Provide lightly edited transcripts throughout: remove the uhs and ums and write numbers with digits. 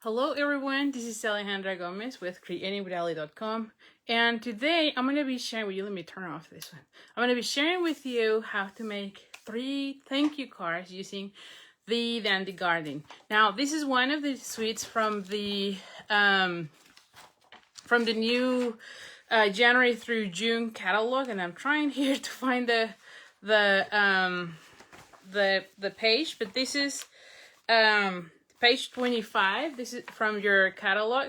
Hello everyone, this is Alejandra Gomez with creatingwithali.com, and today I'm going to be sharing with you, let me turn off this one. I'm going to be sharing with you how to make 3 thank you cards using the Dandy Garden. Now this is one of the suites from the new January through June catalog, and I'm trying here to find the page, but this is page 25. This is from your catalog,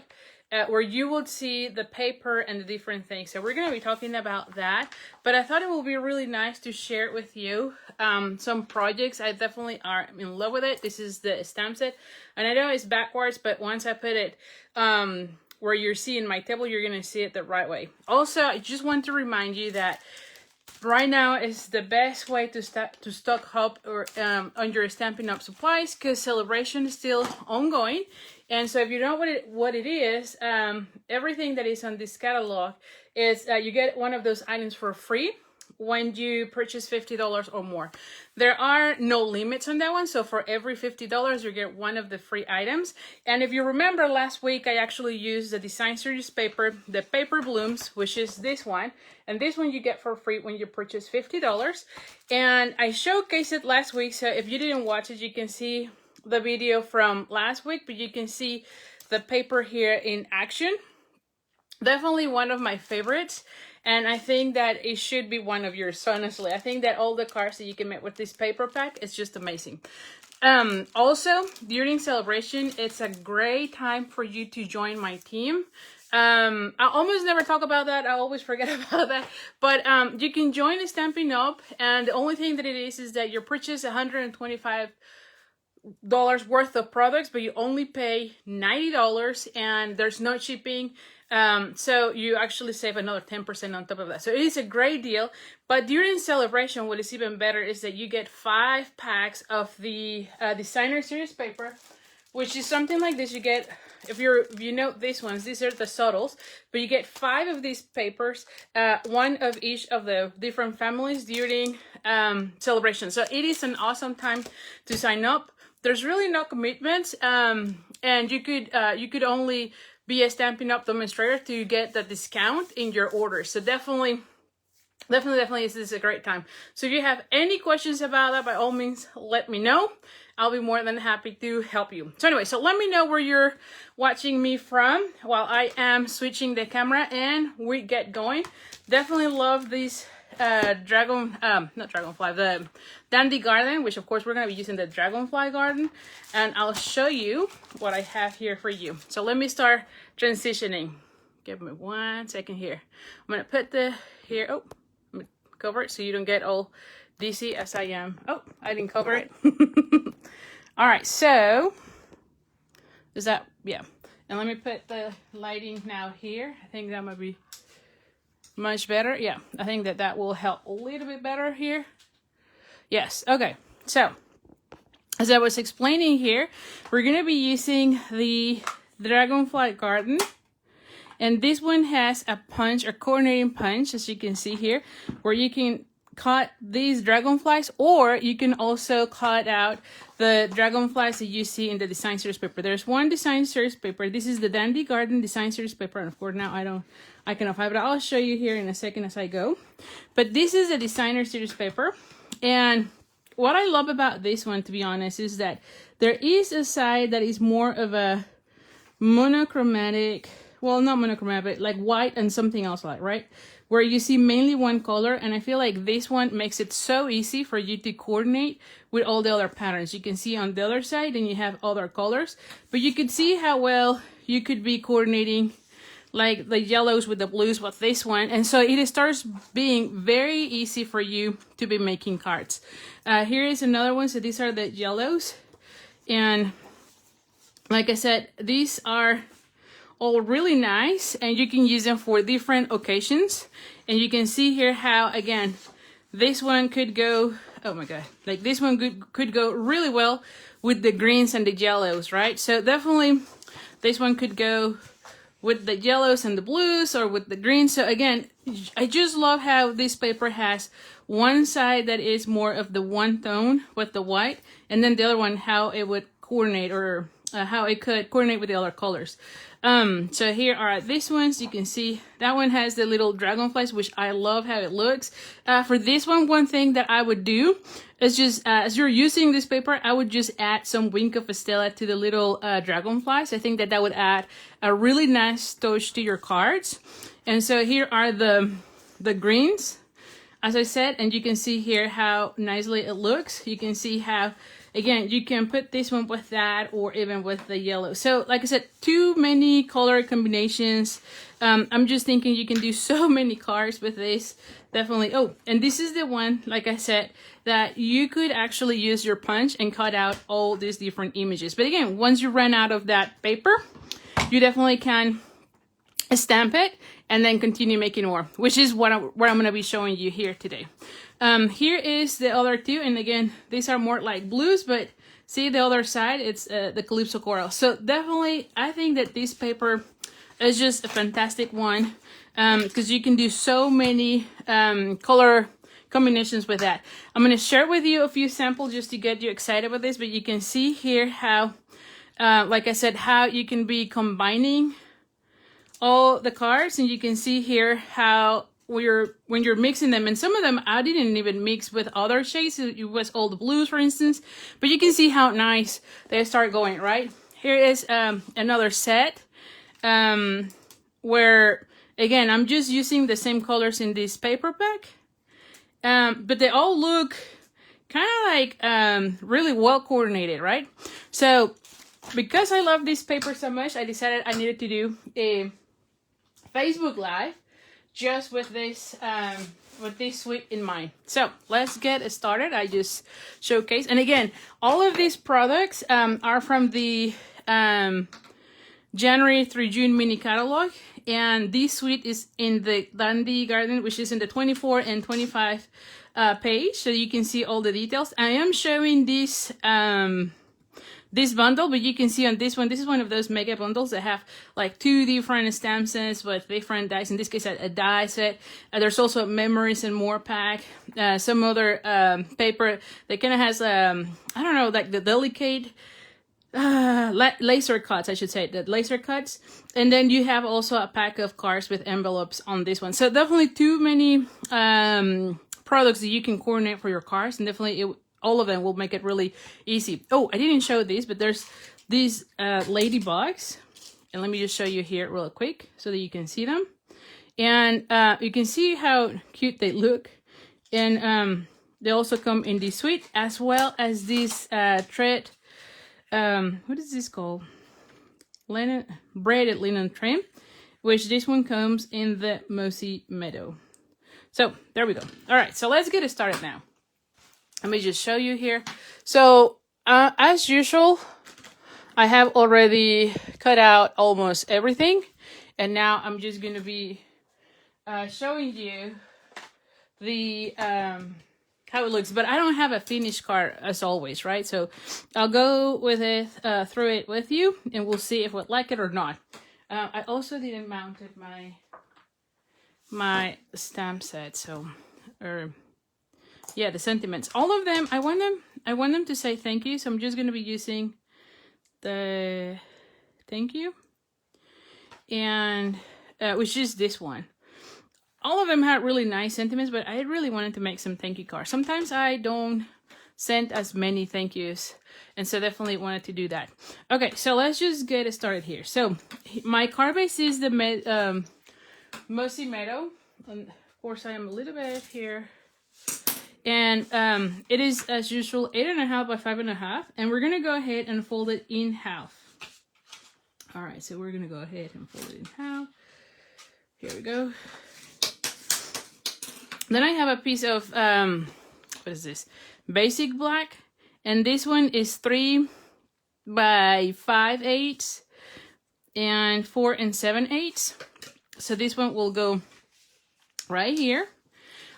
where you will see the paper and the different things. So we're going to be talking about that, but I thought it would be really nice to share with you some projects. I definitely are in love with it. This is the stamp set, and I know it's backwards, but once I put it where you're seeing my table, you're going to see it the right way. Also, I just want to remind you that right now is the best way to stock up or on your Stampin' Up supplies, because celebration is still ongoing. And so if you know what it is, everything that is on this catalog is you get one of those items for free when you purchase $50 or more. There are no limits on that one, so for every $50 you get one of the free items. And if you remember last week, I actually used the Design Series paper, the Paper Blooms, which is this one, and this one you get for free when you purchase $50. And I showcased it last week, so if you didn't watch it, you can see the video from last week, but you can see the paper here in action. Definitely one of my favorites, and I think that it should be one of yours, honestly. I think that all the cards that you can make with this paper pack is just amazing. Also, during celebration, it's a great time for you to join my team. I almost never talk about that. I always forget about that. But you can join the Stampin' Up, and the only thing that it is that you purchase $125 worth of products, but you only pay $90, and there's no shipping. So you actually save another 10% on top of that. So it is a great deal. But during celebration, what is even better is that you get 5 packs of the Designer Series paper, which is something like this. You get, if you know these ones, these are the subtles, but you get 5 of these papers, one of each of the different families during celebration. So it is an awesome time to sign up. There's really no commitments, and you could only be a Stampin' Up demonstrator to get the discount in your order. So definitely, this is a great time. So if you have any questions about that, by all means, let me know. I'll be more than happy to help you. So anyway, so let me know where you're watching me from while I am switching the camera and we get going. Definitely love these not dragonfly, the Dandy Garden, which of course we're going to be using the Dragonfly Garden, and I'll show you what I have here for you. So let me start transitioning. Give me 1 second here. I'm going to put here, oh, let me cover it so you don't get all dizzy as I am. Oh, I didn't cover it. All right, so is that, yeah. And let me put the lighting now here. I think that might be much better. Yeah, I think that will help a little bit better here. Yes, okay. So, as I was explaining here, we're going to be using the Dragonfly Garden. And this one has a punch, a coordinating punch, as you can see here, where you can cut these dragonflies, or you can also cut out the dragonflies that you see in the Design Series paper. There's one Design Series paper. This is the Dandy Garden Design Series paper, and of course now I cannot find it, but I'll show you here in a second as I go. But this is a Designer Series paper, and what I love about this one, to be honest, is that there is a side that is more of a monochromatic, well, not monochromatic, but like white and something else, like, right? Where you see mainly one color, and I feel like this one makes it so easy for you to coordinate with all the other patterns. You can see on the other side, and you have other colors, but you could see how well you could be coordinating like the yellows with the blues with this one, and so it starts being very easy for you to be making cards. Here is another one. So these are the yellows, and like I said, these are all really nice, and you can use them for different occasions. And you can see here how, again, this one could go, oh my god, like this one could go really well with the greens and the yellows, right? So definitely this one could go with the yellows and the blues, or with the greens. So again, I just love how this paper has one side that is more of the one tone with the white, and then the other one how it would coordinate or how it could coordinate with the other colors. So here are these ones. You can see that one has the little dragonflies, which I love how it looks. For this one thing that I would do is just, as you're using this paper, I would just add some wink of Estella to the little dragonflies. I think that that would add a really nice touch to your cards. And so here are the greens, as I said, and you can see here how nicely it looks. You can see how, again, you can put this one with that or even with the yellow. So like I said, too many color combinations. I'm just thinking you can do so many cards with this. Definitely. Oh, and this is the one, like I said, that you could actually use your punch and cut out all these different images. But again, once you run out of that paper, you definitely can stamp it and then continue making more, which is what I'm going to be showing you here today. Here is the other two, and again, these are more like blues, but see the other side, it's the Calypso Coral. So definitely, I think that this paper is just a fantastic one, because you can do so many color combinations with that. I'm going to share with you a few samples just to get you excited with this, but you can see here how, like I said, how you can be combining all the cards, and you can see here how when you're mixing them, and some of them I didn't even mix with other shades. It was all the blues, for instance, but you can see how nice they start going, right? Here is another set where, again, I'm just using the same colors in this paper pack, but they all look kind of like really well coordinated, right? So because I love this paper so much, I decided I needed to do a Facebook Live just with this suite in mind. So let's get started. I just showcase, and again, all of these products are from the January through June mini catalog, and this suite is in the Dandy Garden, which is in the 24 and 25 page, so you can see all the details. I am showing this this bundle, but you can see on this one, this is one of those mega bundles that have like 2 different stamp sets with different dies. In this case, a die set. There's also memories and more pack. Some other paper that kind of has, I don't know, like the delicate laser cuts, I should say, the laser cuts. And then you have also a pack of cards with envelopes on this one. So definitely too many products that you can coordinate for your cards, and definitely all of them will make it really easy. Oh, I didn't show these, but there's these ladybugs. And let me just show you here real quick so that you can see them. And you can see how cute they look. And they also come in this suite, as well as this thread. What is this called? Braided linen trim, which this one comes in the Mossy Meadow. So there we go. All right, so let's get it started now. Let me just show you here. So as usual, I have already cut out almost everything, and now I'm just going to be showing you the how it looks. But I don't have a finished card as always, right? So I'll go with it through it with you, and we'll see if we like it or not. I also didn't mount my stamp set, so yeah, the sentiments, all of them, I want them to say thank you. So I'm just going to be using the thank you, and which is this one. All of them had really nice sentiments, but I really wanted to make some thank you cards. Sometimes I don't send as many thank yous, and so definitely wanted to do that. Okay, so let's just get started here. So my card base is the Mossy Meadow, and of course I am a little bit here. And it is, as usual, 8.5 by 5.5, and we're gonna go ahead and fold it in half. All right, so we're gonna go ahead and fold it in half. Here we go. Then I have a piece of what is this? Basic black, and this one is 3 by 5/8 and 4 7/8. So this one will go right here.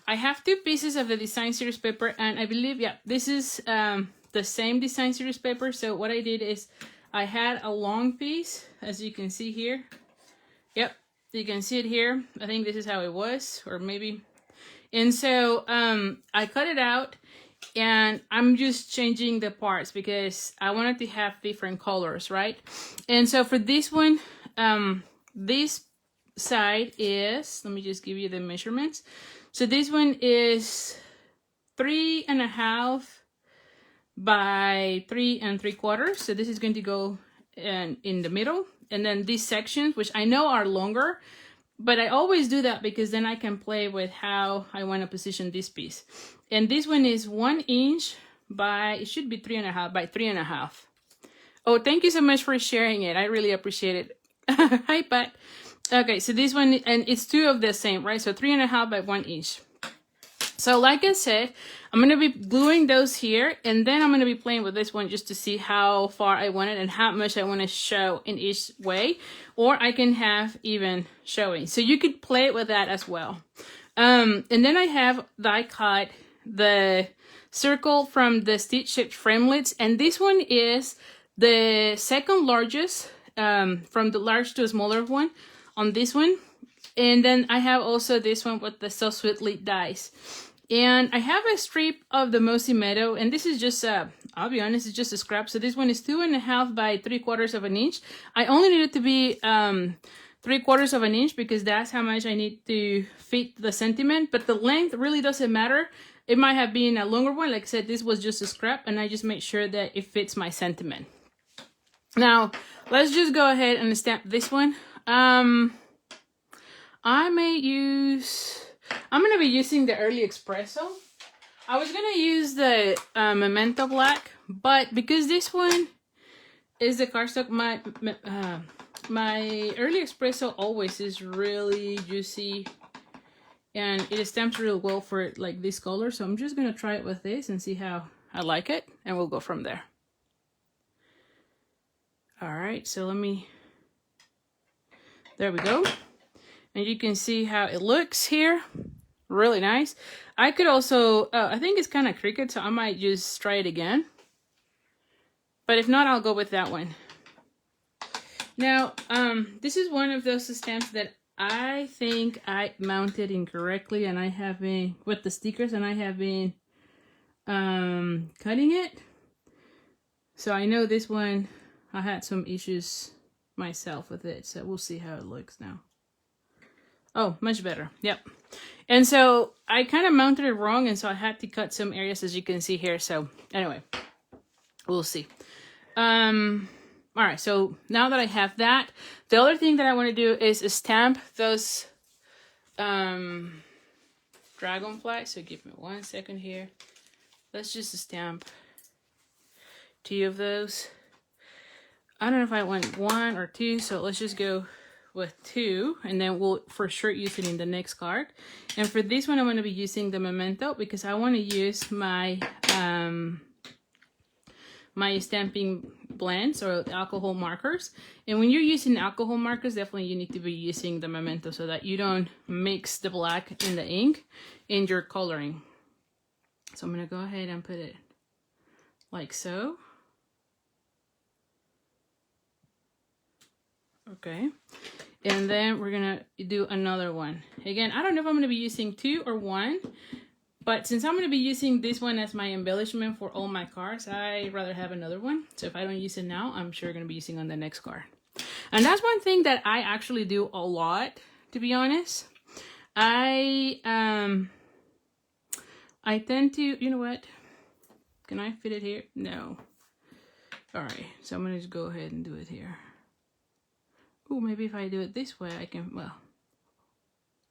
I have 2 pieces of the design series paper, and I believe, yeah, this is the same design series paper. So what I did is I had a long piece, as you can see here. Yep, you can see it here. I think this is how it was, or maybe. And so I cut it out, and I'm just changing the parts because I wanted to have different colors, right? And so for this one, this side is, let me just give you the measurements. So this one is 3.5 by 3 3/4. So this is going to go in the middle. And then these sections, which I know are longer, but I always do that because then I can play with how I want to position this piece. And this one is 1 inch by, it should be 3.5 by 3.5. Oh, thank you so much for sharing it. I really appreciate it. Hi, Pat. Okay, so this one, and it's 2 of the same, right? So 3.5 by 1 inch. So like I said, I'm going to be gluing those here, and then I'm going to be playing with this one just to see how far I want it and how much I want to show in each way, or I can have even showing. So you could play with that as well. And then I have die cut the circle from the stitch shaped framelits, and this one is the second largest, from the large to a smaller one on this one. And then I have also this one with the So Sweetly dies. And I have a strip of the Mossy Meadow, and this is just, I'll be honest, it's just a scrap. So this one is 2.5 by 3/4 of an inch. I only need it to be 3/4 of an inch because that's how much I need to fit the sentiment. But the length really doesn't matter. It might have been a longer one. Like I said, this was just a scrap, and I just made sure that it fits my sentiment. Now, let's just go ahead and stamp this one. I may use... I'm going to be using the Early Espresso. I was going to use the Memento Black, but because this one is the cardstock, my Early Espresso always is really juicy, and it stamps real well for like this color. So I'm just going to try it with this and see how I like it, and we'll go from there. All right, so let me... There we go. And you can see how it looks here. Really nice. I could also, I think it's kind of crooked, so I might just try it again. But if not, I'll go with that one. Now, this is one of those stamps that I think I mounted incorrectly, and I have been, with the stickers, and I have been cutting it. So I know this one, I had some issues myself with it, so we'll see how it looks now. Oh, much better. Yep. And so I kind of mounted it wrong, and so I had to cut some areas, as you can see here. So anyway, we'll see. All right, so now that I have that, the other thing that I want to do is stamp those dragonflies. So give me 1 second here. Let's just stamp 2 of those. I don't know if I want 1 or 2, so let's just go with 2, and then we'll for sure use it in the next card. And for this one, I'm going to be using the Memento because I want to use my my stamping blends or alcohol markers. And when you're using alcohol markers, definitely you need to be using the Memento so that you don't mix the black in the ink in your coloring. So I'm going to go ahead and put it like so. Okay, and then we're gonna do another one. Again, I don't know if I'm gonna be using 2 or 1, but since I'm gonna be using this one as my embellishment for all my cards, I'd rather have another one. So if I don't use it now, I'm sure gonna be using on the next card. And that's one thing that I actually do a lot, to be honest. I tend to, you know what? Can I fit it here? No. All right, so I'm gonna just go ahead and do it here. Oh, maybe if I do it this way, I can, well,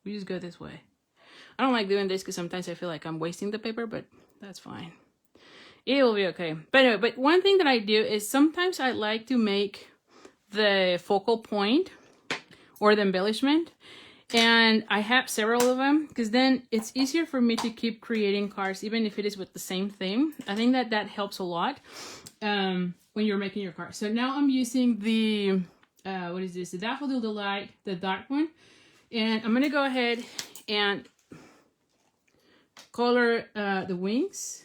we just go this way. I don't like doing this because sometimes I feel like I'm wasting the paper, but that's fine. It will be okay. But anyway, but one thing that I do is sometimes I like to make the focal point or the embellishment, and I have several of them because then it's easier for me to keep creating cards, even if it is with the same theme. I think that that helps a lot when you're making your cards. So now I'm using the... what is this? The Daffodil Delight, the dark one. And I'm going to go ahead and color the wings.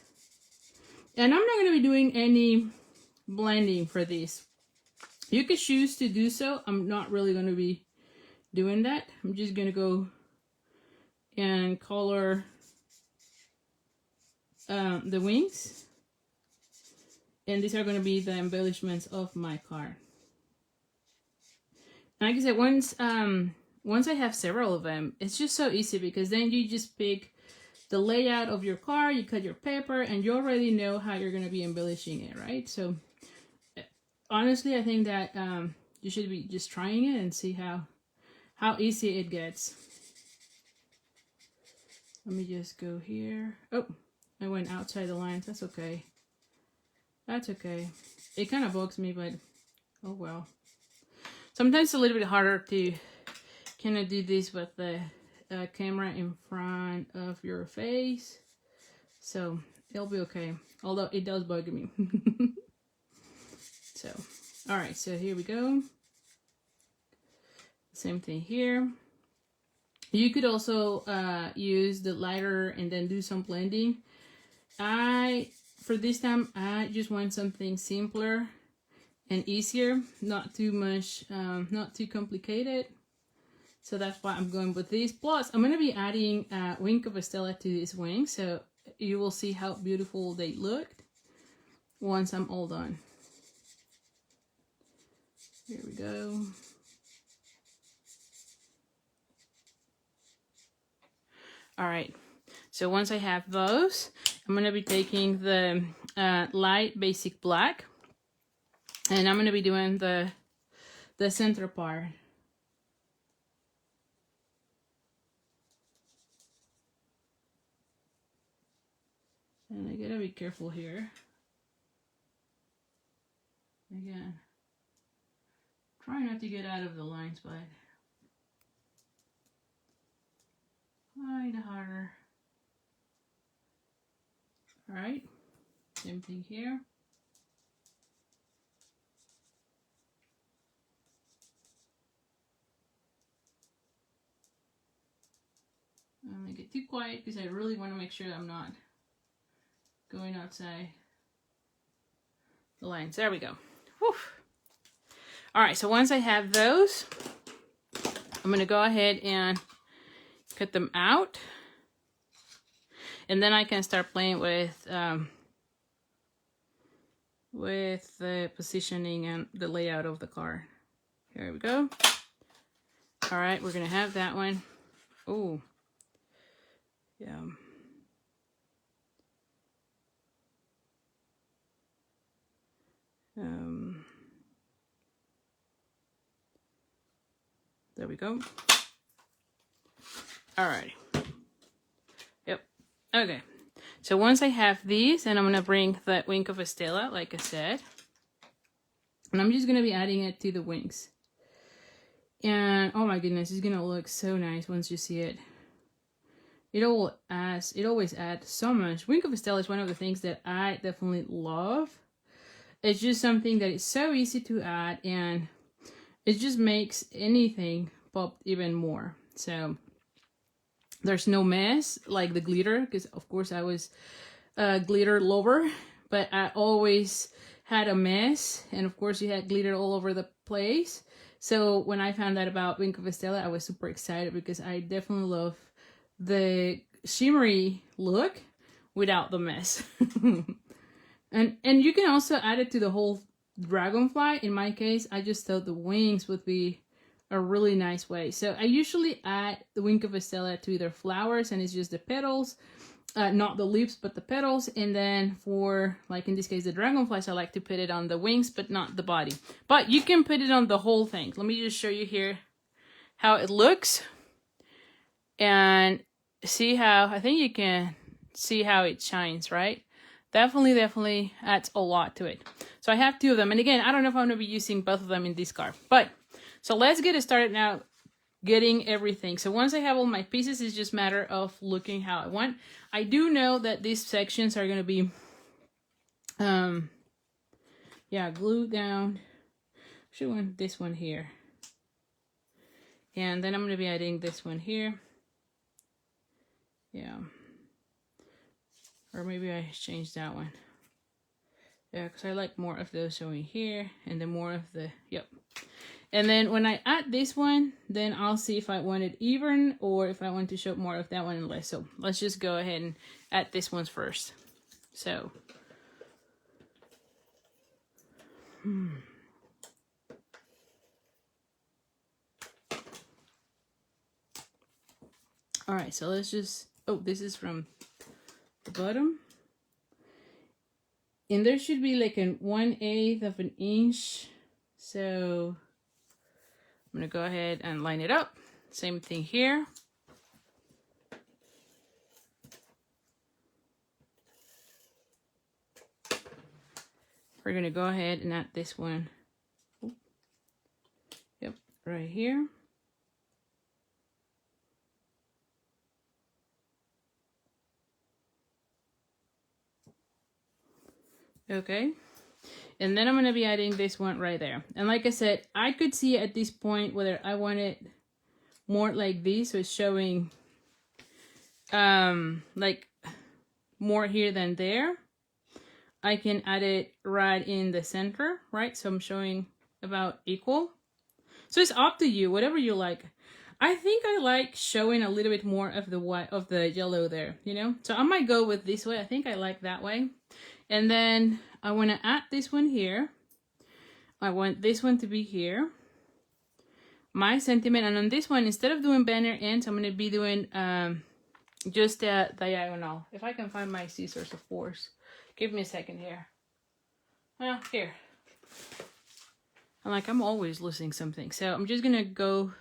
And I'm not going to be doing any blending for this. You could choose to do so. I'm not really going to be doing that. I'm just going to go and color the wings. And these are going to be the embellishments of my card. Like I said, once I have several of them, it's just so easy because then you just pick the layout of your card, you cut your paper, and you already know how you're going to be embellishing it, right? So honestly, I think that you should be just trying it and see how easy it gets. Let me just go here. Oh, I went outside the lines. That's okay. That's okay. It kind of bugs me, but oh well. Sometimes it's a little bit harder to kind of do this with the camera in front of your face. So it'll be okay. Although it does bug me. So, all right. So here we go. Same thing here. You could also use the lighter and then do some blending. For this time, I just want something simpler and easier, not too much, not too complicated. So that's why I'm going with this. Plus, I'm going to be adding a wing of Estella to this wing, so you will see how beautiful they looked once I'm all done. Here we go. All right. So once I have those, I'm going to be taking the light basic black. And I'm going to be doing the center part. And I gotta be careful here. Again, try not to get out of the lines, but kind of harder. All right, same thing here. I'm gonna get too quiet because I really want to make sure I'm not going outside the lines. There we go. Whew. All right, so once I have those, I'm gonna go ahead and cut them out, and then I can start playing with the positioning and the layout of the card. Here we go. All right, we're gonna have that one. Oh, yeah. There we go. All right. Yep. Okay. So once I have these, and I'm gonna bring the wing of Estella, like I said, and I'm just gonna be adding it to the wings. And oh my goodness, it's gonna look so nice once you see it. It always adds so much. Wing of Estella is one of the things that I definitely love. It's just something that is so easy to add, and it just makes anything pop even more. So there's no mess like the glitter, because of course I was a glitter lover, but I always had a mess, and of course you had glitter all over the place. So when I found out about Wing of Estella, I was super excited because I definitely love the shimmery look without the mess. and you can also add it to the whole dragonfly. In my case, I just thought the wings would be a really nice way. So I usually add the Wing of Estella to either flowers, and it's just the petals, not the leaves, but the petals. And then for, like in this case, the dragonflies, I like to put it on the wings, but not the body. But you can put it on the whole thing. Let me just show you here how it looks. And see how, I think you can see how it shines, right? Definitely adds a lot to it. So I have two of them. And again, I don't know if I'm going to be using both of them in this card. But, so let's get started now getting everything. So once I have all my pieces, it's just a matter of looking how I want. I do know that these sections are going to be, glued down. Should want this one here. And then I'm going to be adding this one here. Yeah. Or maybe I changed that one. Yeah, because I like more of those showing here, and then more of the, yep. And then when I add this one, then I'll see if I want it even or if I want to show more of that one and less. So let's just go ahead and add this one first. So, all right, so let's just, oh, this is from the bottom. And there should be like an 1/8 of an inch. So I'm gonna go ahead and line it up. Same thing here. We're gonna go ahead and add this one. Yep, right here. Okay, and then I'm gonna be adding this one right there. And like I said, I could see at this point whether I want it more like this, so it's showing like more here than there. I can add it right in the center, right? So I'm showing about equal. So it's up to you, whatever you like. I think I like showing a little bit more of the white, of the yellow there, you know? So I might go with this way. I think I like that way. And then I want to add this one here. I want this one to be here. My sentiment. And on this one, instead of doing banner ends, I'm going to be doing just a diagonal. If I can find my scissors, of course. Give me a second here. Well, here. I'm always losing something. So I'm just going to go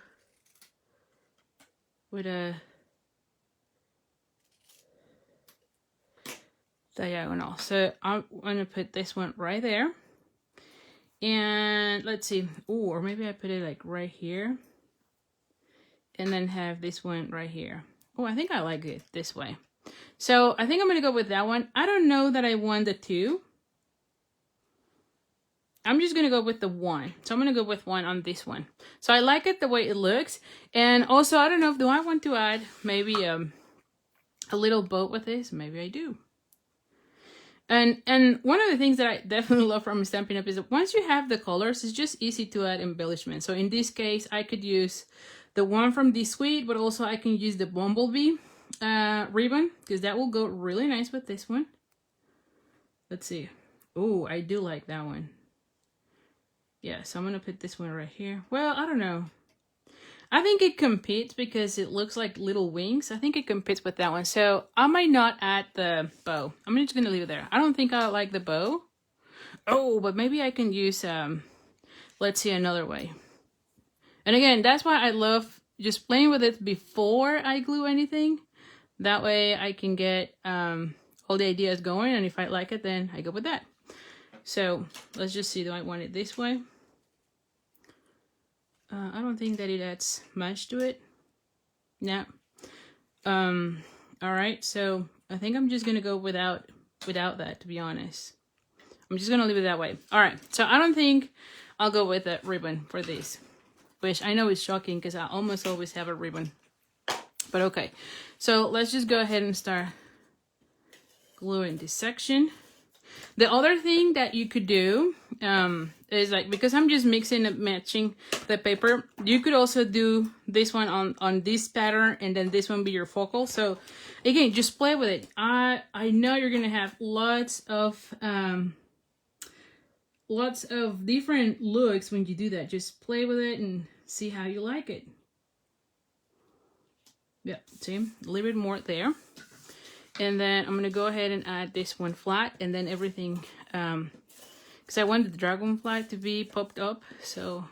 with a diagonal. So I'm going to put this one right there. And let's see. Oh, or maybe I put it like right here. And then have this one right here. Oh, I think I like it this way. So I think I'm going to go with that one. I don't know that I want the 2. I'm just going to go with the 1. So I'm going to go with 1 on this one. So I like it the way it looks. And also, I don't know, do I want to add maybe a little boat with this? Maybe I do. And one of the things that I definitely love from Stampin' Up is that once you have the colors, it's just easy to add embellishment. So in this case, I could use the one from this suite, but also I can use the bumblebee ribbon, because that will go really nice with this one. Let's see. Oh, I do like that one. Yeah, so I'm gonna put this one right here. Well, I don't know. I think it competes because it looks like little wings. I think it competes with that one. So I might not add the bow. I'm just gonna leave it there. I don't think I like the bow. Oh, but maybe I can use let's see, another way. And again, that's why I love just playing with it before I glue anything. That way I can get all the ideas going, and if I like it, then I go with that. So let's just see, do I want it this way? I don't think that it adds much to it. No. All right, so I think I'm just gonna go without that, to be honest. I'm just gonna leave it that way. All right, so I don't think I'll go with a ribbon for this, which I know is shocking because I almost always have a ribbon. But okay, so let's just go ahead and start gluing this section. The other thing that you could do is, like, because I'm just mixing and matching the paper, you could also do this one on this pattern, and then this one be your focal. So again, just play with it. I know you're gonna have lots of different looks when you do that. Just play with it and see how you like it. Yeah, see, a little bit more there. And then I'm going to go ahead and add this one flat, and then everything, because I wanted the dragon flag to be popped up. So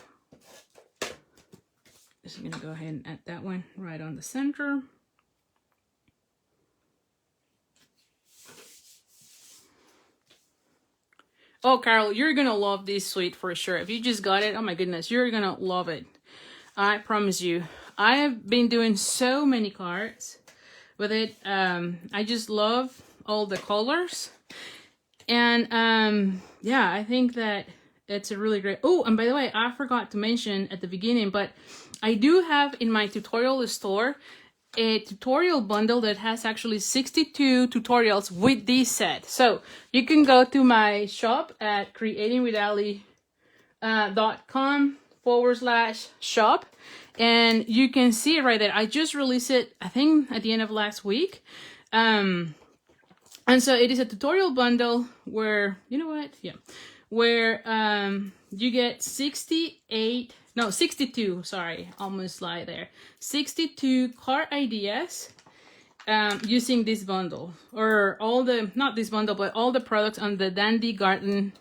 just going to go ahead and add that one right on the center. Oh, Carol, you're going to love this suite for sure. If you just got it, oh my goodness, you're going to love it. I promise you. I have been doing so many cards with it. I just love all the colors. And yeah, I think that it's a really great... Oh, and by the way, I forgot to mention at the beginning, but I do have in my tutorial store a tutorial bundle that has actually 62 tutorials with this set. So you can go to my shop at creatingwithali.com/shop, and you can see it right there. I just released it, I think, at the end of last week. And so it is a tutorial bundle where, you know what? Yeah. Where you get 62, sorry, almost lied there. 62 card ideas using this bundle. Or all the, not this bundle, but all the products on the Dandy Garden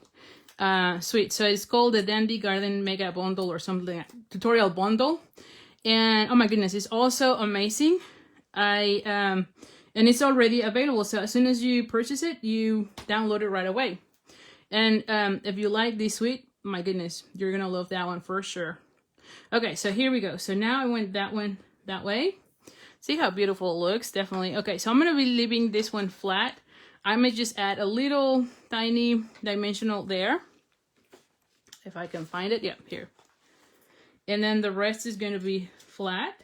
suite. So it's called the Dandy Garden Mega Bundle or something, tutorial bundle. And oh my goodness, it's also amazing. And it's already available. So as soon as you purchase it, you download it right away. And if you like this suite, my goodness, you're gonna love that one for sure. Okay, so here we go. So now I went that one that way. See how beautiful it looks? Definitely. Okay, so I'm gonna be leaving this one flat. I may just add a little tiny dimensional there. If I can find it. Yeah, here. And then the rest is gonna be flat.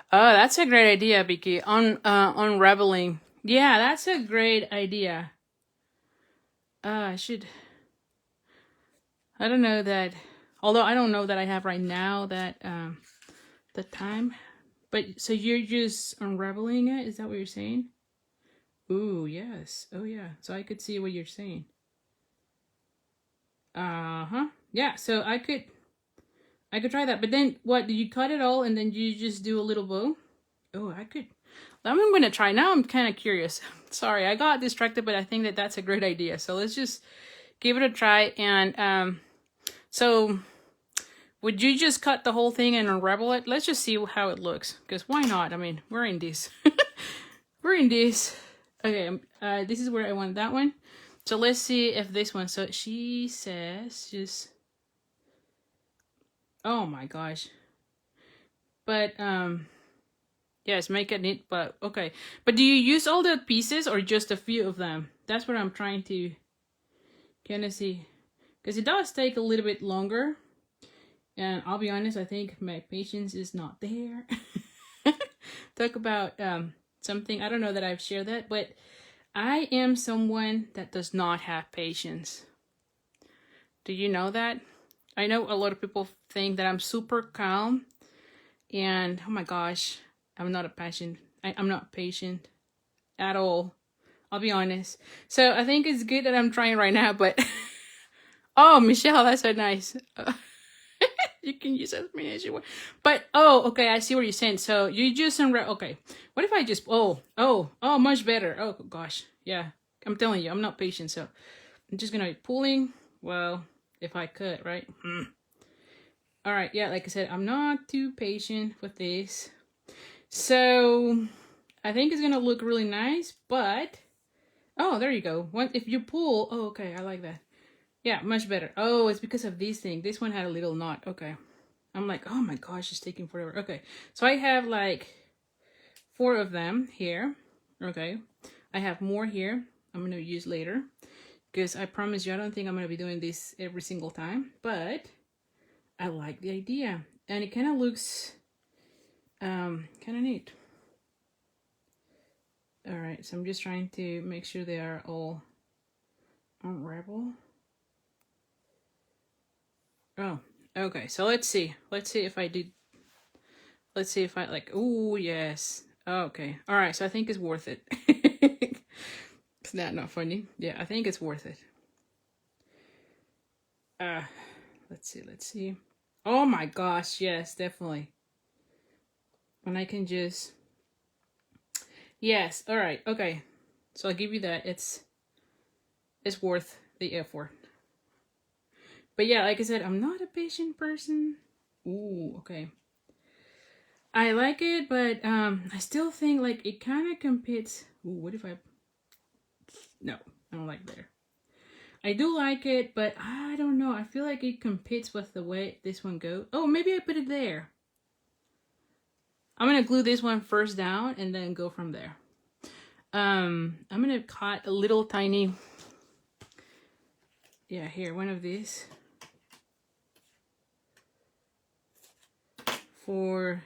Oh, that's a great idea, Vicky. Unraveling. Yeah, that's a great idea. I don't know that, although I don't know that I have right now that the time. But so you're just unraveling it? Is that what you're saying? Ooh, yes. Oh yeah. So I could see what you're saying. Uh-huh. Yeah, so I could try that. But then what, do you cut it all and then you just do a little bow? Oh, I'm gonna try. Now I'm kind of curious. Sorry, I got distracted, but I think that that's a great idea. So let's just give it a try. And so would you just cut the whole thing and unravel it? Let's just see how it looks. Because why not? I mean, we're in this. We're in this. Okay, this is where I want that one. So let's see if this one. So she says just... Oh my gosh. But, yes, make it neat, but okay. But do you use all the pieces or just a few of them? That's what I'm trying to kind of see. Because it does take a little bit longer. And I'll be honest, I think my patience is not there. Talk about something, I don't know that I've shared that, but I am someone that does not have patience. Do you know that? I know a lot of people think that I'm super calm. And oh my gosh, I'm not I'm not patient at all. I'll be honest. So I think it's good that I'm trying right now, but oh, Michelle, that's so nice. You can use as many as you want. But oh, okay, I see what you're saying. So you just okay. What if I just much better. Oh gosh, yeah. I'm telling you, I'm not patient, so I'm just gonna be pulling. Well, if I could, right? All right, yeah, like I said, I'm not too patient with this. So I think it's gonna look really nice, but oh, there you go. If you pull, oh, okay, I like that. Yeah, much better. Oh, it's because of this thing. This one had a little knot. Okay. I'm like, oh my gosh, it's taking forever. Okay, so I have like 4 of them here. Okay, I have more here. I'm gonna use later because I promise you, I don't think I'm gonna be doing this every single time, but I like the idea and it kind of looks kind of neat. All right, so I'm just trying to make sure they are all unravel. Oh, okay, so let's see if I did, let's see if I like, oh yes, okay, all right, so I think it's worth it. Is that not funny? Yeah, I think it's worth it. Let's see. Oh my gosh, yes, definitely. And I can just, yes, all right, okay, so I'll give you that. It's worth the effort. But yeah, like I said, I'm not a patient person. Ooh, okay. I like it, but I still think like it kind of competes. Ooh, what if I... No, I don't like there. I do like it, but I don't know. I feel like it competes with the way this one goes. Oh, maybe I put it there. I'm going to glue this one first down and then go from there. I'm going to cut a little tiny... Yeah, here, one of these. For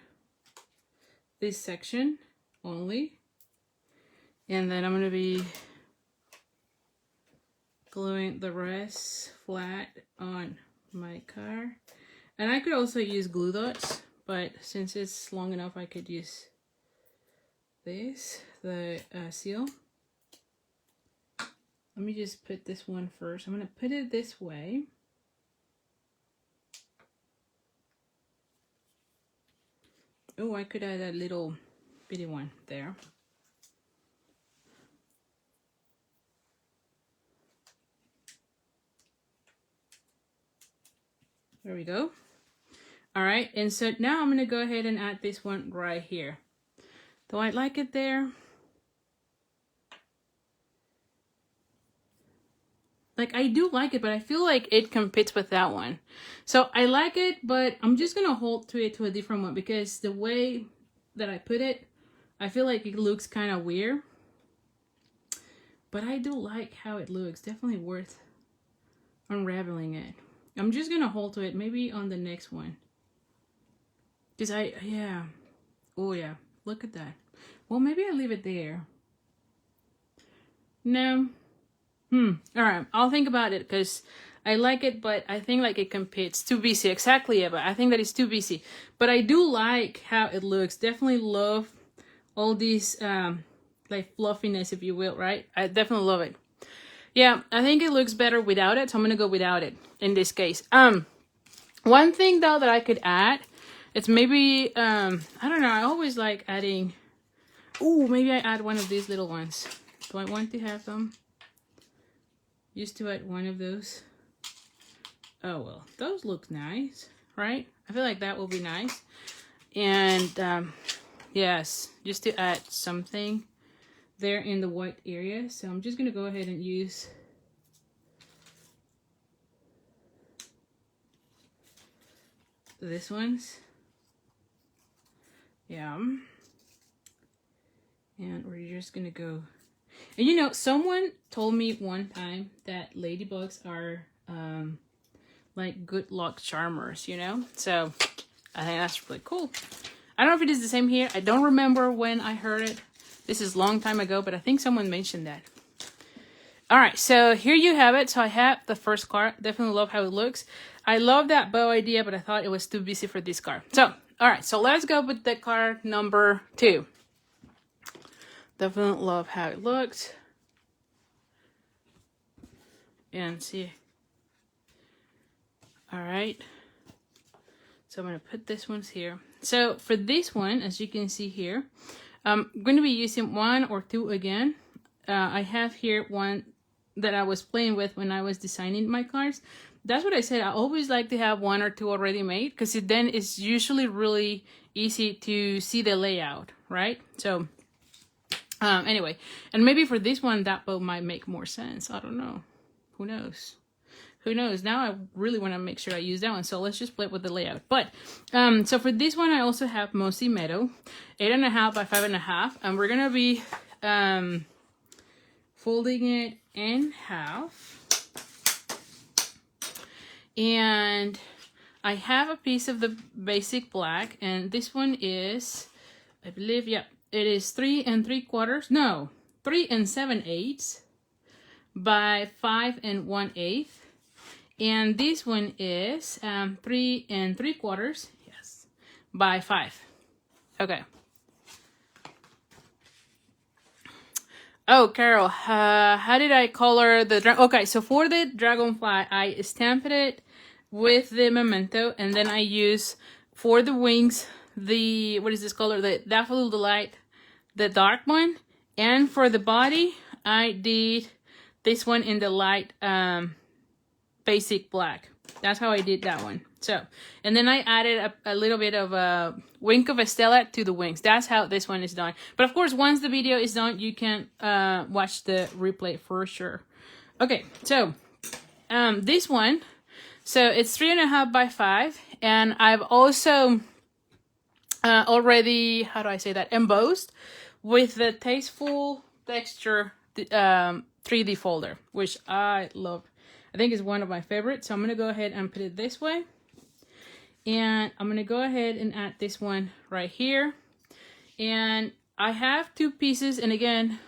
this section only. And then I'm going to be gluing the rest flat on my card. And I could also use glue dots, but since it's long enough, I could use this, the seal. Let me just put this one first. I'm going to put it this way. Oh, I could add a little bitty one there. There we go. All right, and so now I'm going to go ahead and add this one right here. Do I like it there? Like, I do like it, but I feel like it competes with that one. So I like it, but I'm just going to hold to it to a different one because the way that I put it, I feel like it looks kind of weird. But I do like how it looks. Definitely worth unraveling it. I'm just going to hold to it maybe on the next one. Because yeah. Oh, yeah. Look at that. Well, maybe I leave it there. No. All right. I'll think about it because I like it, but I think like it competes. Too busy. Exactly, Eva. I think that it's too busy. But I do like how it looks. Definitely love all these like fluffiness, if you will, right? I definitely love it. Yeah, I think it looks better without it, so I'm gonna go without it in this case. One thing though that I could add, it's maybe I don't know, I always like adding, ooh, maybe I add one of these little ones. Do I want to have them? Used to add one of those. Oh well, those look nice, right? I feel like that will be nice. And yes, just to add something there in the white area. So I'm just gonna go ahead and use this ones. Yeah. And we're just gonna go. And you know, someone told me one time that ladybugs are like good luck charmers, you know? So I think that's really cool. I don't know if it is the same here. I don't remember when I heard it. This is a long time ago, but I think someone mentioned that. All right, so here you have it. So I have the first card. Definitely love how it looks. I love that bow idea, but I thought it was too busy for this card. So, all right, so let's go with the card number 2. Definitely love how it looks. And see. All right. So I'm going to put this ones here. So for this one, as you can see here, I'm going to be using 1 or 2 again. I have here one that I was playing with when I was designing my cards. That's what I said. I always like to have 1 or 2 already made because then it's usually really easy to see the layout, right? So anyway, and maybe for this one, that bow might make more sense. I don't know. Who knows? Who knows? Now I really want to make sure I use that one. So let's just play with the layout. But so for this one, I also have Mossy Meadow, 8.5 by 5.5, and we're gonna be folding it in half. And I have a piece of the basic black, and this one is, I believe, yeah, it is 3 3/4. No, 3 7/8 by 5 1/8. And this one is 3 3/4, yes, by 5. Okay. Oh, Carol, how did I color the okay, so for the dragonfly, I stamped it with the memento, and then I use for the wings the, what is this color? The Daffodil Delight, the dark one. And for the body, I did this one in the light basic black. That's how I did that one. So, and then I added a little bit of a wink of Estella to the wings. That's how this one is done. But of course, once the video is done, you can watch the replay for sure. Okay, so this one, so it's 3.5 by 5, and I've also already, how do I say that, embossed with the Tasteful Texture 3D folder, which I love. I think it's one of my favorites. So I'm going to go ahead and put it this way. And I'm going to go ahead and add this one right here. And I have 2 pieces. And again,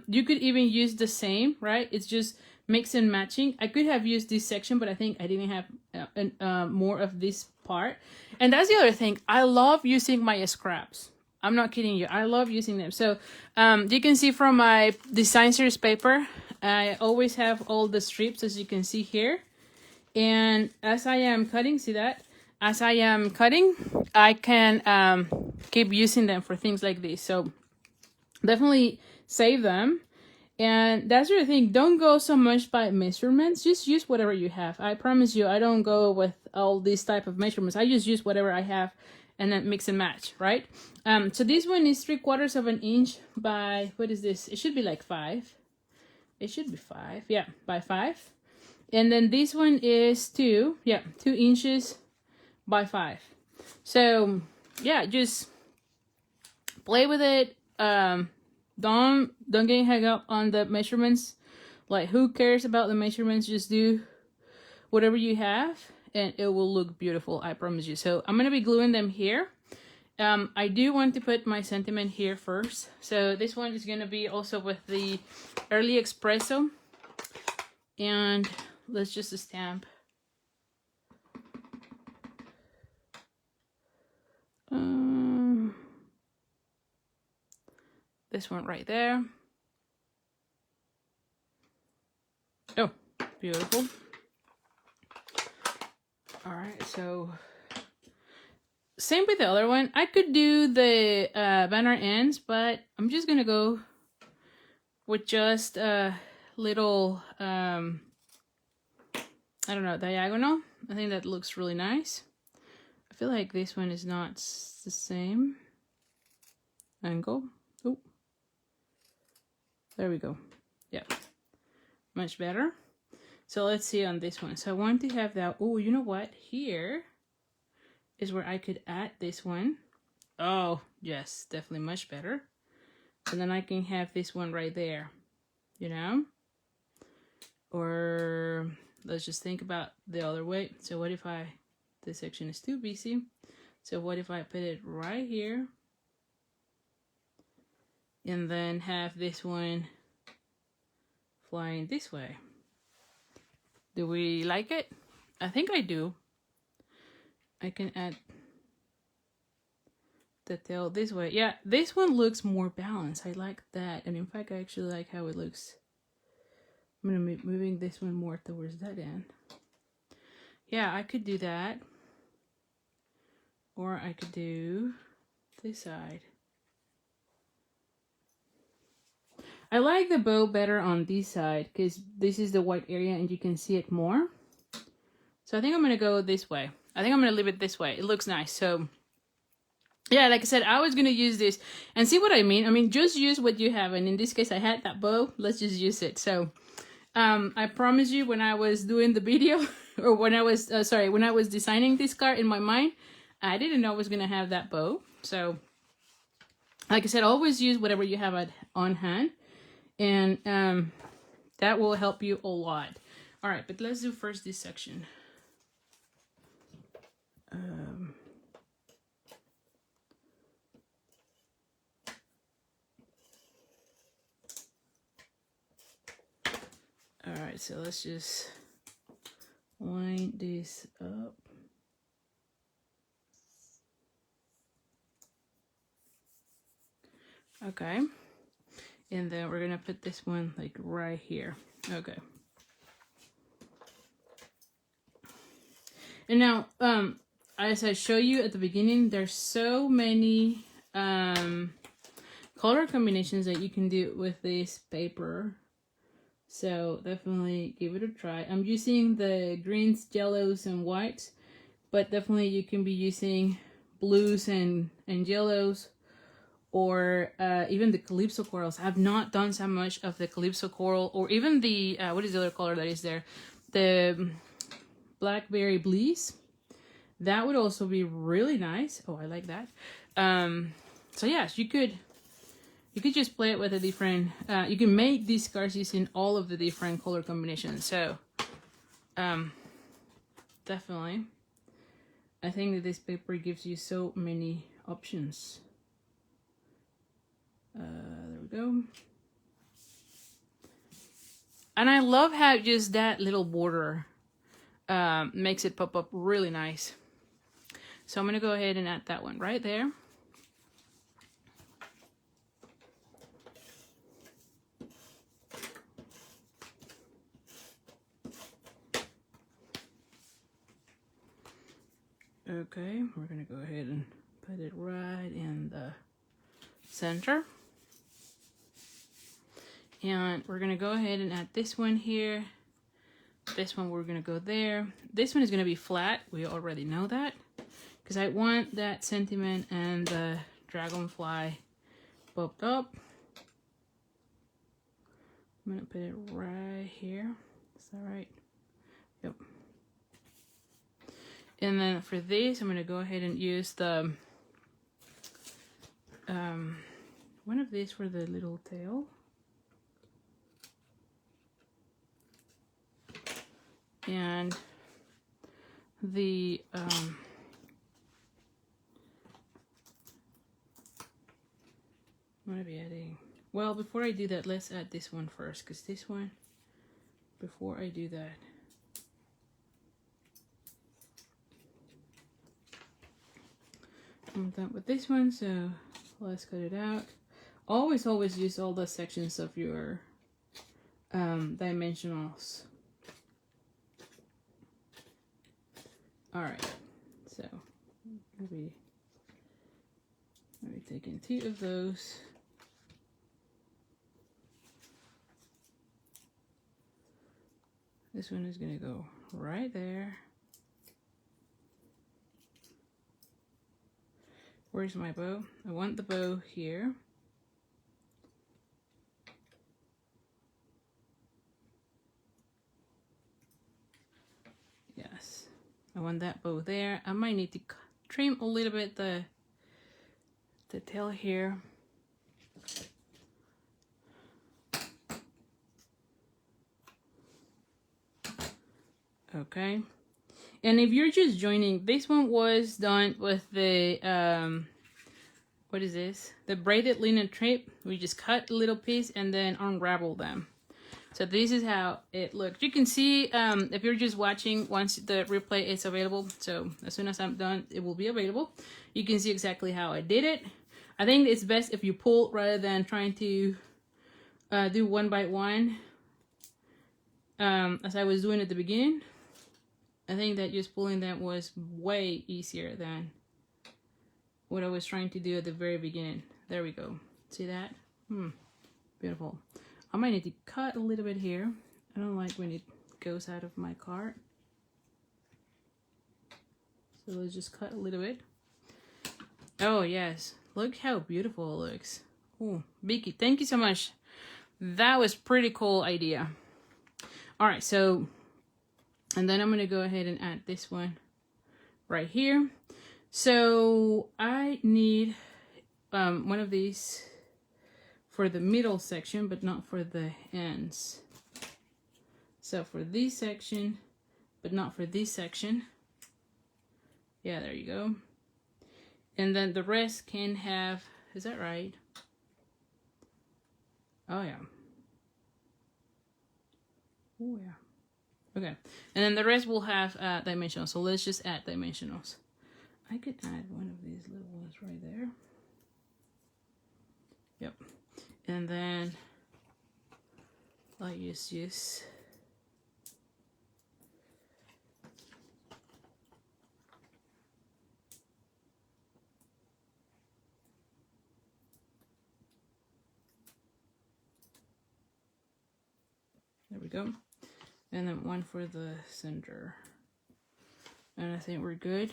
you could even use the same, right? It's just mix and matching. I could have used this section, but I think I didn't have more of this part. And that's the other thing. I love using my scraps. I'm not kidding you. I love using them. So you can see from my design series paper, I always have all the strips, as you can see here. And as I am cutting, see that? As I am cutting, I can keep using them for things like this. So definitely save them. And that's the thing. Don't go so much by measurements. Just use whatever you have. I promise you, I don't go with all these type of measurements. I just use whatever I have and then mix and match, right? So this one is 3/4 of an inch by, what is this? It should be like 5. It should be 5. Yeah, by 5. And then this one is 2. Yeah, 2 inches by 5. So yeah, just play with it. Don't get hung up on the measurements. Like, who cares about the measurements? Just do whatever you have and it will look beautiful, I promise you. So I'm gonna be gluing them here. I do want to put my sentiment here first. So this one is gonna be also with the early espresso. And let's just stamp. This one right there. Oh, beautiful. All right, so same with the other one. I could do the banner ends, but I'm just gonna go with just a little, I don't know, diagonal. I think that looks really nice. I feel like this one is not the same angle. Oh, there we go. Yeah, much better. So let's see on this one. So I want to have that. Oh, you know what? Here is where I could add this one. Oh, yes, definitely much better. And then I can have this one right there, you know? Or let's just think about the other way. So what if this section is too busy. So what if I put it right here? And then have this one flying this way. Do we like it? I think I do. I can add the tail this way. Yeah, this one looks more balanced. I like that. And in fact, I actually like how it looks. I'm gonna be moving this one more towards that end. Yeah, I could do that. Or I could do this side. I like the bow better on this side because this is the white area and you can see it more. So I think I'm going to go this way. I think I'm going to leave it this way. It looks nice. So yeah, like I said, I was going to use this and see what I mean. I mean, just use what you have. And in this case, I had that bow. Let's just use it. So I promise you, when I was doing the video or when I was, when I was designing this card in my mind, I didn't know I was going to have that bow. So like I said, always use whatever you have on hand. And that will help you a lot. All right, but let's do first this section. All right, so let's just line this up. Okay. And then we're gonna put this one like right here. Okay. And now, as I show you at the beginning, there's so many color combinations that you can do with this paper. So definitely give it a try. I'm using the greens, yellows, and whites, but definitely you can be using blues and yellows. Or even the Calypso corals. I've not done so much of the Calypso coral, or even the, what is the other color that is there? The Blackberry Bliss. That would also be really nice. Oh, I like that. So yes, you could just play it with a different, you can make these cards using all of the different color combinations. So definitely, I think that this paper gives you so many options. There we go. And I love how just that little border makes it pop up really nice. So I'm going to go ahead and add that one right there. Okay, we're going to go ahead and put it right in the center. And we're going to go ahead and add this one here. This one we're going to go there. This one is going to be flat. We already know that. Because I want that sentiment and the dragonfly popped up. I'm going to put it right here. Is that right? Yep. And then for this, I'm going to go ahead and use the one of these for the little tail. And the I'm going to be adding, well, before I do that, let's add this one first, because this one, before I do that, I'm done with this one, so let's cut it out. Always use all the sections of your dimensionals. Alright, so maybe taking 2 of those. This one is going to go right there. Where's my bow? I want the bow here. Yes, I want that bow there. I might need to trim a little bit the tail here. Okay. And if you're just joining, this one was done with the, what is this? The braided linen strip. We just cut a little piece and then unravel them. So this is how it looked. You can see, if you're just watching, once the replay is available, so as soon as I'm done, it will be available. You can see exactly how I did it. I think it's best if you pull rather than trying to do one by one, as I was doing at the beginning. I think that just pulling them was way easier than what I was trying to do at the very beginning. There we go. See that? Beautiful. I might need to cut a little bit here. I don't like when it goes out of my cart. So let's just cut a little bit. Oh yes, look how beautiful it looks. Oh, Vicky, thank you so much. That was pretty cool idea. All right, so, and then I'm gonna go ahead and add this one right here. So I need one of these for the middle section, but not for the ends. So for this section, but not for this section. Yeah, there you go. And then the rest can have, is that right? Oh yeah. Oh yeah. Okay. And then the rest will have dimensionals. So let's just add dimensionals. I could add one of these little ones right there. Yep. And then I'll use there we go. And then one for the center. And I think we're good.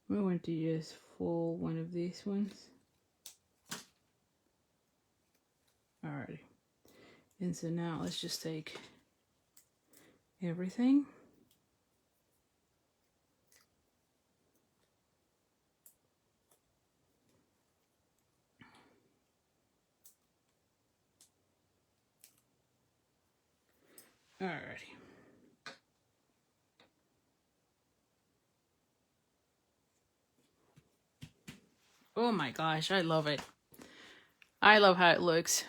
We want to use full one of these ones. Alrighty. And so now let's just take everything. Alrighty. Oh my gosh, I love it. I love how it looks.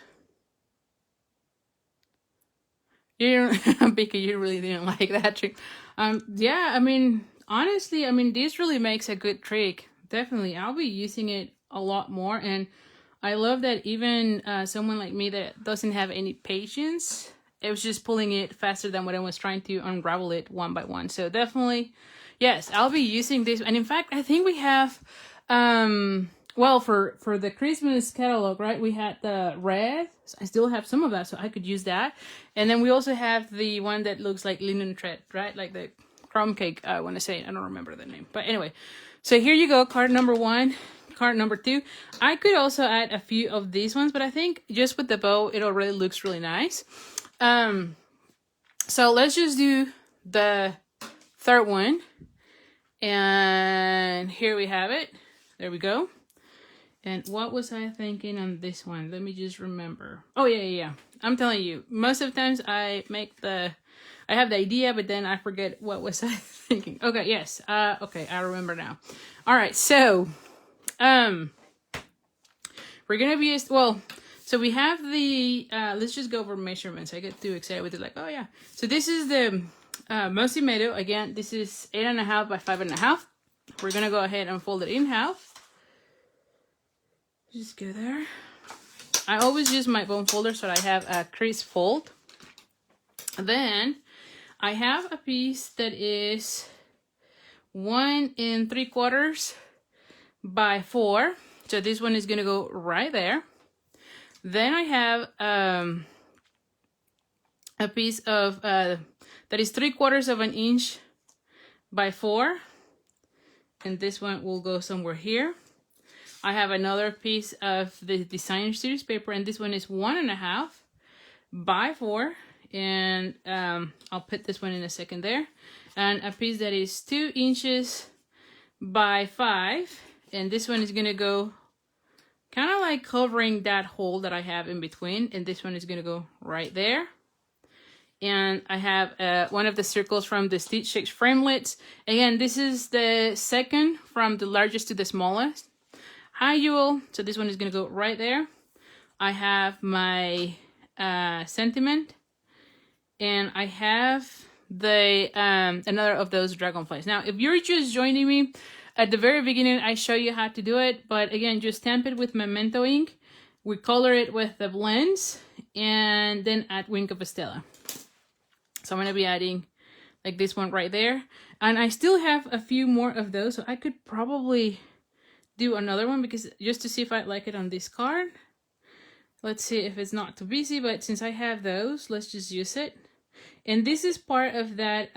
You didn't, because you really didn't like that trick. Yeah, I mean, honestly, I mean, this really makes a good trick. Definitely, I'll be using it a lot more, and I love that even someone like me that doesn't have any patience, it was just pulling it faster than what I was trying to unravel it one by one. So definitely, yes, I'll be using this. And in fact, I think we have, well, for the Christmas catalog, right? We had the red. I still have some of that, so I could use that. And then we also have the one that looks like linen thread, right? Like the crumb cake, I want to say. I don't remember the name. But anyway, so here you go, card number 1. Card number 2. I could also add a few of these ones, but I think just with the bow, it already looks really nice. So let's just do the third one. And here we have it. There we go. And what was I thinking on this one? Let me just remember. Oh, yeah. I'm telling you, most of the times I have the idea, but then I forget what was I thinking. Okay, yes. Okay, I remember now. All right, so we're gonna be, well, so we have the, let's just go over measurements. I get too excited with it, like, oh yeah. So this is the Mossy Meadow. Again, this is 8.5 by 5.5. We're gonna go ahead and fold it in half. Just go there. I always use my bone folder so I have a crease fold. Then I have a piece that is 1 3/4 by 4. So this one is gonna go right there. Then I have a piece of that is 3/4 of an inch by 4, and this one will go somewhere here. I have another piece of the designer series paper, and this one is 1.5 by 4, and I'll put this one in a second there. And a piece that is 2 inches by 5, and this one is gonna go kind of like covering that hole that I have in between, and this one is gonna go right there. And I have one of the circles from the Stitch Shakes framelits. Again, this is the second from the largest to the smallest. Hi, Jewel. So this one is gonna go right there. I have my sentiment, and I have the another of those dragonflies. Now, if you're just joining me, at the very beginning, I show you how to do it, but again, just stamp it with Memento ink. We color it with the blends, and then add Wink of a Stella. So I'm gonna be adding like this one right there. And I still have a few more of those, so I could probably do another one because just to see if I like it on this card. Let's see if it's not too busy, but since I have those, let's just use it. And this is part of that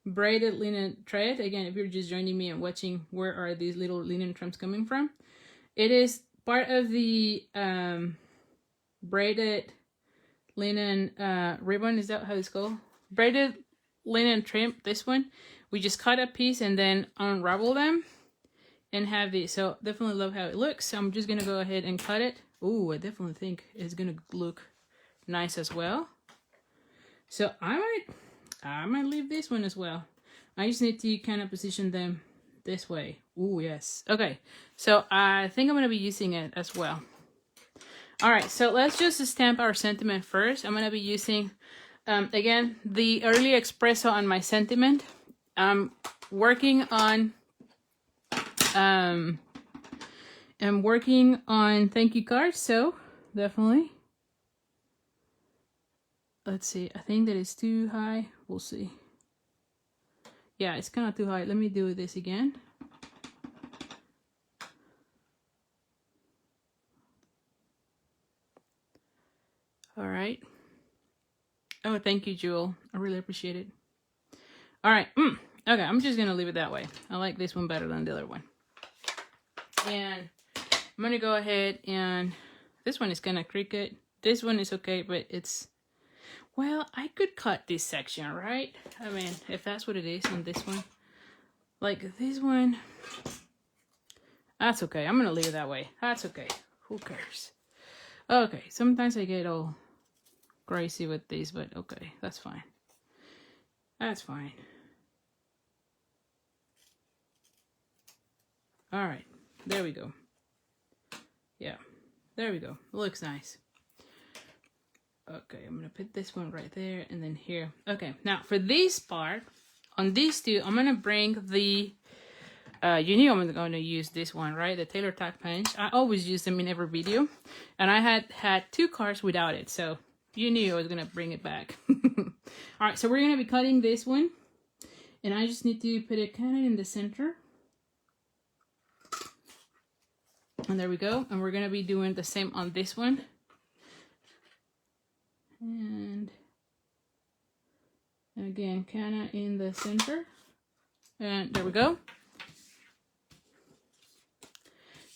braided linen thread. Again, if you're just joining me and watching, where are these little linen strands coming from? It is part of the braided linen ribbon. Is that how it's called? Braided linen trim. This one, we just cut a piece and then unravel them and have these. So definitely love how it looks. So I'm just gonna go ahead and cut it. Oh, I definitely think it's gonna look nice as well. So I might leave this one as well. I just need to kind of position them this way. Oh, yes. Okay, so I think I'm going to be using it as well. All right, so let's just stamp our sentiment first. I'm going to be using, again, the early espresso on my sentiment. I'm working on thank you cards, so definitely. Let's see, I think that is too high. We'll see. Yeah, it's kind of too high. Let me do this again. All right. Oh, thank you, Jewel. I really appreciate it. All right. Okay, I'm just going to leave it that way. I like this one better than the other one. And I'm going to go ahead and this one is kind of crooked. This one is okay, but it's, well, I could cut this section, right? I mean, if that's what it is on this one. Like this one. That's okay. I'm going to leave it that way. That's okay. Who cares? Okay, sometimes I get all crazy with these, but okay, that's fine. That's fine. All right, there we go. Yeah, there we go. Looks nice. Okay, I'm gonna put this one right there and then here. Okay, now for this part, on these two, I'm gonna bring the, you knew I'm going to use this one, right? The Tailor Tack Punch. I always use them in every video. And I had 2 cards without it, so you knew I was gonna bring it back. All right, so we're gonna be cutting this one. And I just need to put it kind of in the center. And there we go. And we're gonna be doing the same on this one. And again, kind of in the center. And there we go.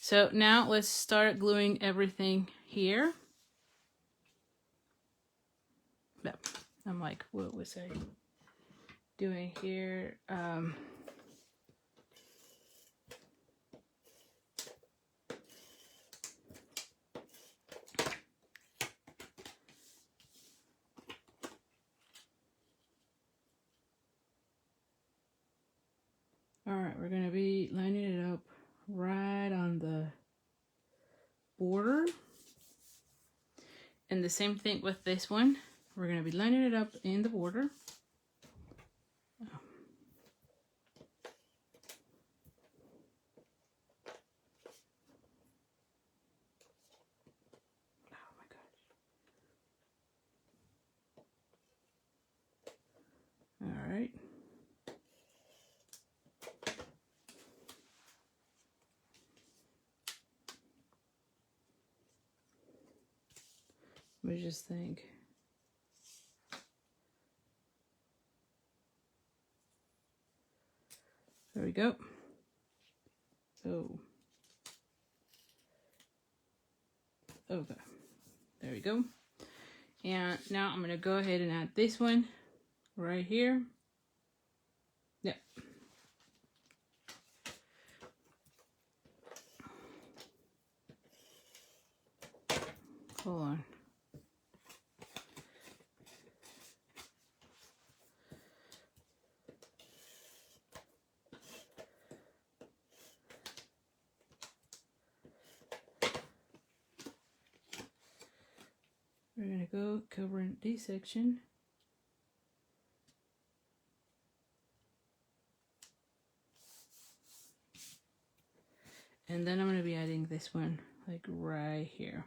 So now let's start gluing everything here. Yep. I'm like, what was I doing here? All right, we're gonna be lining it up right on the border. And the same thing with this one. We're gonna be lining it up in the border. Oh. Oh my gosh. All right. Let me just think. There we go. Oh. Okay. There we go. And now I'm going to go ahead and add this one right here. Yep. Hold on. We're going to go covering this section. And then I'm going to be adding this one like right here.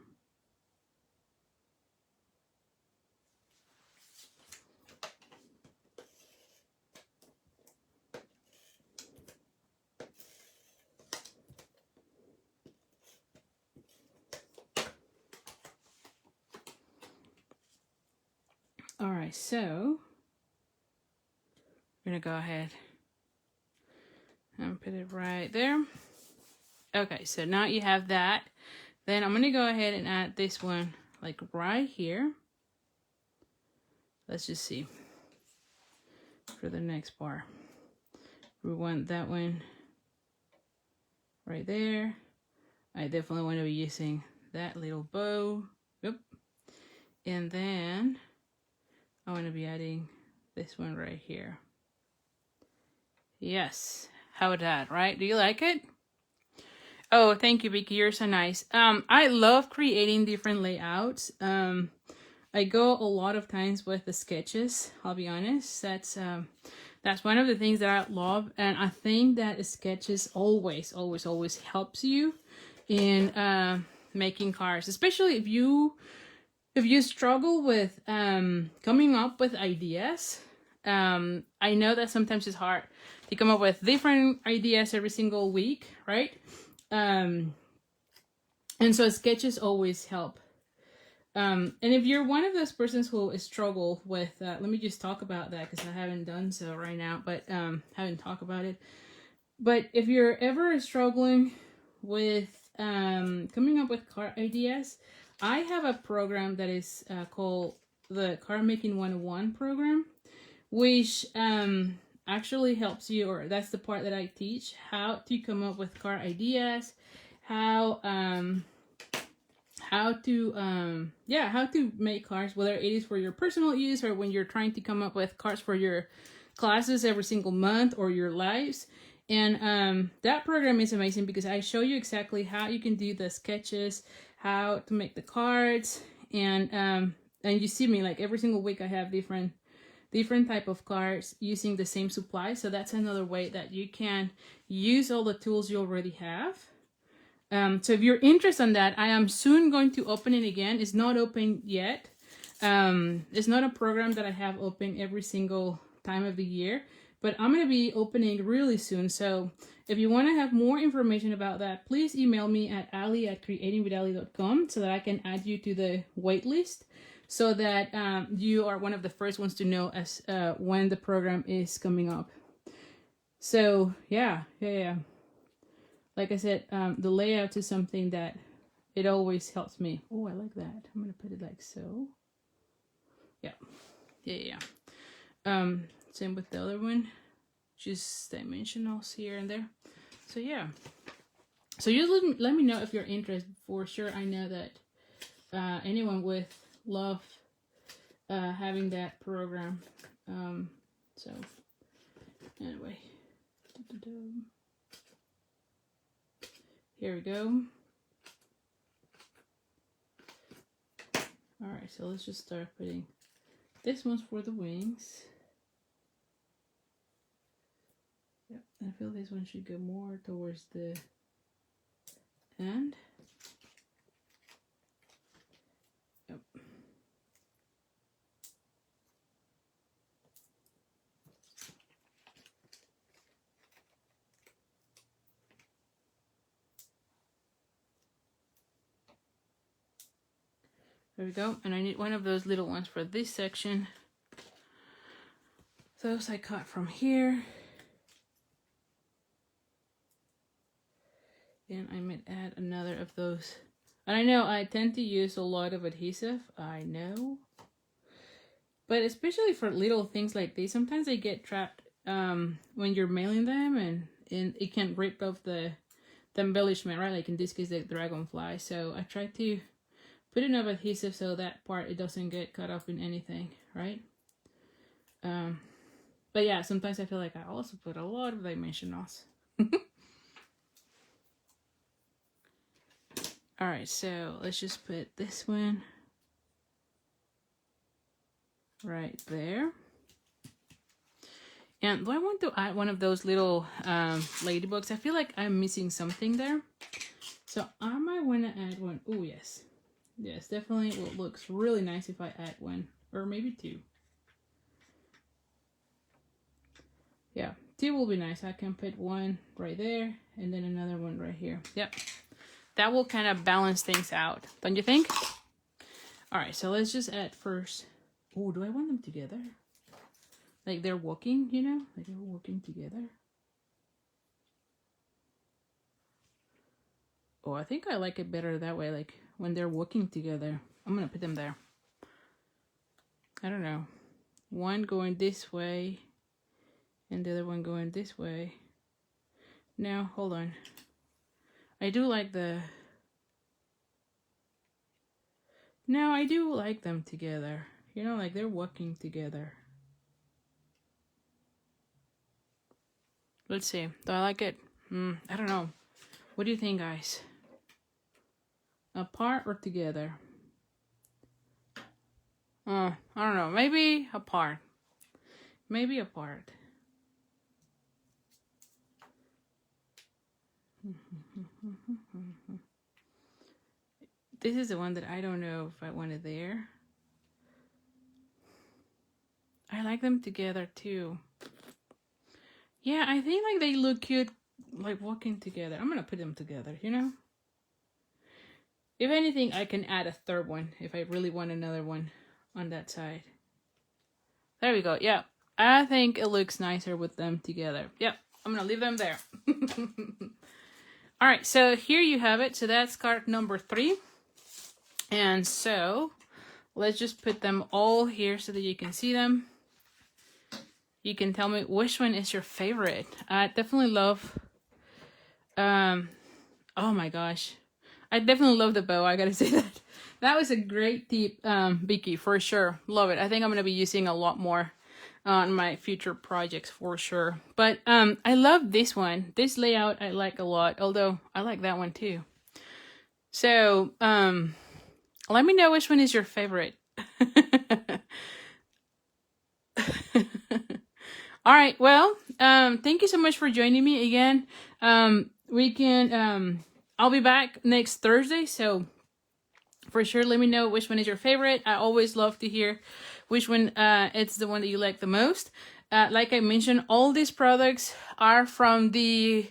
All right, so we're gonna go ahead and put it right there. Okay, so now you have that. Then I'm gonna go ahead and add this one like right here. Let's just see for the next bar. We want that one right there. I definitely want to be using that little bow. Yep. And then I want to be adding this one right here. Yes. How about that, right? Do you like it? Oh, thank you, Vicky. You're so nice. I love creating different layouts. I go a lot of times with the sketches. I'll be honest. That's one of the things that I love, and I think that sketches always helps you in making cards, especially if you struggle with coming up with ideas. I know that sometimes it's hard to come up with different ideas every single week, right? And so sketches always help. And if you're one of those persons who struggle with, let me just talk about that because I haven't done so right now, but haven't talked about it. But if you're ever struggling with coming up with card ideas, I have a program that is called the Card Making 101 program, which actually helps you, or that's the part that I teach, how to come up with card ideas, how to make cards, whether it is for your personal use or when you're trying to come up with cards for your classes every single month or your lives. And that program is amazing because I show you exactly how you can do the sketches, how to make the cards, and and you see me like every single week I have different type of cards using the same supply. So that's another way that you can use all the tools you already have. So if you're interested in that, I am soon going to open it again. It's not open yet. It's not a program that I have open every single time of the year, but I'm going to be opening really soon. So if you want to have more information about that, please email me at ali@creatingwithali.com so that I can add you to the wait list, so that you are one of the first ones to know as when the program is coming up. So yeah. Like I said, the layout is something that it always helps me. Oh, I like that. I'm gonna put it like so. Yeah. Same with the other one. Just dimensionals here and there. So yeah. So you let me know if you're interested. For sure, I know that anyone would love having that program. So anyway. Here we go. Alright, so let's just start putting, this one's for the wings. Yep, I feel this one should go more towards the end. Yep. There we go, and I need one of those little ones for this section. Those I cut from here. And I might add another of those. And I know I tend to use a lot of adhesive, I know. But especially for little things like these, sometimes they get trapped when you're mailing them, and it can rip off the embellishment, right? Like in this case, the dragonfly. So I try to put enough adhesive so that part, it doesn't get cut off in anything, right? But yeah, sometimes I feel like I also put a lot of dimensionals. Alright, so let's just put this one right there. And do I want to add one of those little ladybugs? I feel like I'm missing something there. So I might want to add one. Oh, yes. Yes, definitely it looks really nice if I add one. Or maybe two. Yeah, two will be nice. I can put one right there and then another one right here. Yep. That will kind of balance things out, don't you think? Alright, so let's just add first. Oh, do I want them together? Like they're walking, you know? Like they're walking together. Oh, I think I like it better that way, like when they're walking together. I'm gonna put them there. I don't know. One going this way and the other one going this way. Now, hold on. I do like the... No, I do like them together. You know, like they're walking together. Let's see. Do I like it? I don't know. What do you think, guys? Apart or together? I don't know. Maybe apart. Maybe apart. This is the one that I don't know if I want it there. I like them together too. Yeah, I think like they look cute, like walking together. I'm gonna put them together, you know? If anything, I can add a third one if I really want another one on that side. There we go. Yeah, I think it looks nicer with them together. Yep, I'm gonna leave them there. All right, so here you have it. So that's card number 3. And so let's just put them all here so that you can see them. You can tell me which one is your favorite. I definitely love, oh my gosh. I definitely love the bow, I gotta say that. That was a great tip, Vicky, for sure. Love it. I think I'm gonna be using a lot more on my future projects for sure. But I love this one. This layout I like a lot, although I like that one too. So let me know which one is your favorite. All right. Well, thank you so much for joining me again. I'll be back next Thursday, so for sure let me know which one is your favorite. I always love to hear which one it's the one that you like the most. Like I mentioned, all these products are from the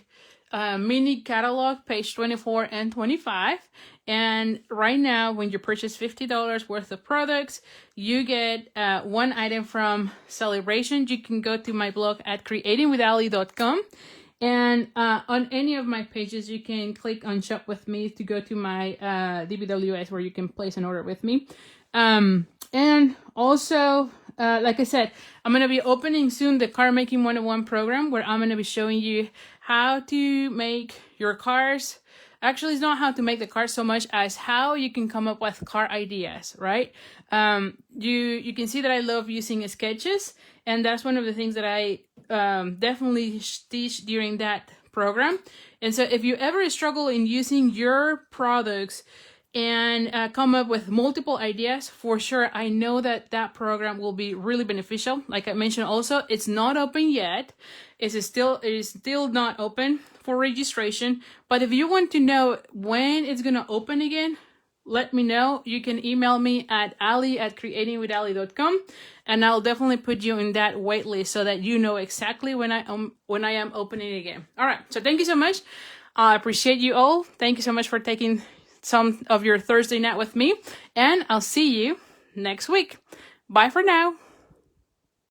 mini catalog, page 24 and 25. And right now, when you purchase $50 worth of products, you get one item from Celebration. You can go to my blog at creatingwithali.com. And on any of my pages, you can click on Shop with Me to go to my DBWS where you can place an order with me. And also, like I said, I'm going to be opening soon the Card Making 101 program where I'm going to be showing you how to make your cards. Actually, it's not how to make the cards so much as how you can come up with card ideas, right? You can see that I love using sketches, and that's one of the things that I definitely teach during that program. And so if you ever struggle in using your products and come up with multiple ideas, for sure, I know that program will be really beneficial. Like I mentioned also, it's not open yet. It is still not open for registration. But if you want to know when it's going to open again, let me know. You can email me at ali@creatingwithali.com, and I'll definitely put you in that wait list so that you know exactly when I am opening again. All right. So thank you so much. I appreciate you all. Thank you so much for taking some of your Thursday night with me, and I'll see you next week. Bye for now.